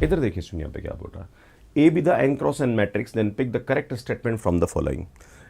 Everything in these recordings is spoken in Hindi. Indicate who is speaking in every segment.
Speaker 1: इधर देखिए, सुनिए यहाँ पे क्या बोल रहा है। A B the n cross n matrix, then pick the correct statement from the following.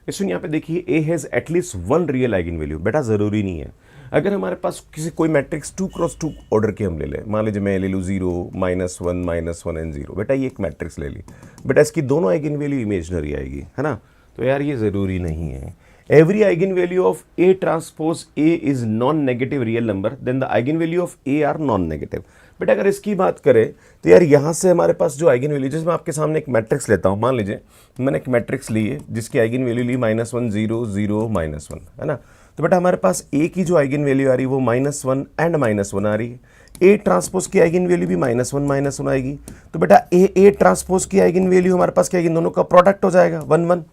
Speaker 1: सुनिए यहाँ पे देखिए, A has at least one real eigen value. बेटा जरूरी नहीं है, अगर हमारे पास किसी कोई मैट्रिक्स 2x2 ऑर्डर के हम ले लें, मान लीजिए मैं ले लूँ 0 -1 एंड 0, बेटा ये एक मैट्रिक्स ले ली, बेटा इसकी दोनों आइगन वैल्यू इमेजनरी आएगी, है ना। तो यार ये ज़रूरी नहीं है। Every eigen value of A transpose A is non negative real number, then the eigen value of A are non negative. बेटा अगर इसकी बात करें तो यार यहाँ से हमारे पास जो आइगन वैल्यू, जैसे मैं आपके सामने एक मैट्रिक्स लेता हूँ, मान लीजिए मैंने एक मैट्रिक्स ली है जिसकी आइगन वैल्यू ली -1 0 0 -1, है ना। तो बेटा हमारे पास ए की जो आइगन वैल्यू आ रही है वो -1 एंड -1 आ रही है। ए ट्रांसपोज की आइगन वैल्यू भी -1 -1 आएगी। तो बेटा ए ट्रांसपोज की आइगन वैल्यू हमारे पास क्या आएगी, दोनों का प्रोडक्ट हो जाएगा 1 1।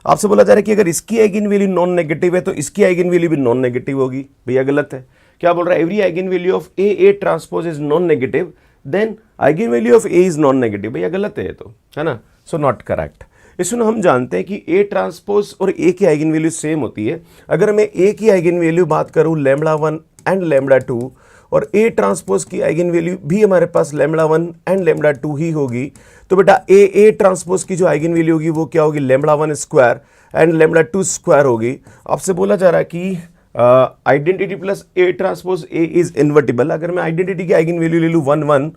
Speaker 1: आपसे बोला जा रहा है कि अगर इसकी आइगन वैल्यू नॉन नेगेटिव है तो इसकी आइगन वैल्यू भी नॉन नेगेटिव होगी। भैया गलत है। क्या बोल रहा है, every eigen value of A transpose is non negative, then eigen value of A is non negative. भैया गलत है ये तो, है ना। So not correct. इसमें हम जानते हैं कि ए ट्रांसपोज और ए की आइगन वैल्यू सेम होती है। अगर मैं ए की आइगन वैल्यू बात करूं λ1 एंड λ2, और ए ट्रांसपोज की आइगन वैल्यू भी हमारे पास λ1 एंड λ2 ही होगी, तो बेटा ए ट्रांसपोज की जो आइगन वैल्यू होगी वो क्या होगी, λ1 स्क्वायर एंड λ2 स्क्वायर होगी। आपसे बोला जा रहा है कि identity plus A transpose A is invertible. अगर मैं आइडेंटिटी की आइगन वैल्यू ले लूँ 1 1,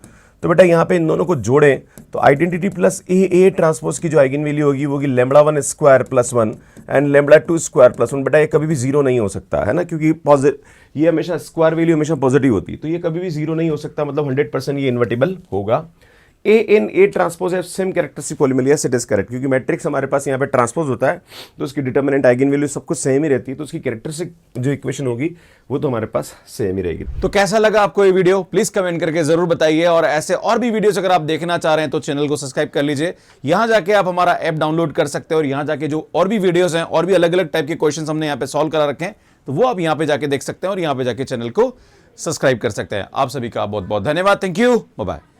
Speaker 1: तो बेटा यहाँ पे इन दोनों को जोड़ें तो आइडेंटिटी प्लस ए ट्रांसपोज की जो आइगन वैल्यू होगी वो होगी λ1 square plus 1 and λ2 square plus 1। बेटा ये कभी भी जीरो नहीं हो सकता, है ना, क्योंकि ये हमेशा स्क्वायर वैल्यू हमेशा पॉजिटिव होती है, तो ये कभी भी जीरो नहीं हो सकता, मतलब 100% ये इन्वर्टिबल होगा। ए इन ए ट्रांसपोज है same characteristic polynomial, it is correct, क्योंकि मैट्रिक्स हमारे पास यहाँ पे ट्रांसपोज होता है तो उसकी डिटर्मिनेंट आइगन वैल्यू सब कुछ सेम ही रहती है, तो उसकी कैरेक्टरिस्टिक जो इक्वेशन होगी वो तो हमारे पास सेम ही रहेगी।
Speaker 2: तो कैसा लगा आपको ये वीडियो, प्लीज कमेंट करके जरूर बताइए, और ऐसे और भी वीडियोस अगर आप देखना चाह रहे हैं तो चैनल को सब्सक्राइब कर लीजिए। यहां जाके आप हमारा ऐप डाउनलोड कर सकते हैं, और यहां जाके जो और भी वीडियोस हैं और भी अलग अलग टाइप के क्वेश्चन हमने यहाँ पे सॉल्व करा रखे हैं, तो वो आप यहाँ पे जाके देख सकते हैं और यहाँ पे जाके चैनल को सब्सक्राइब कर सकते हैं। आप सभी का बहुत बहुत धन्यवाद। Thank you, bye bye.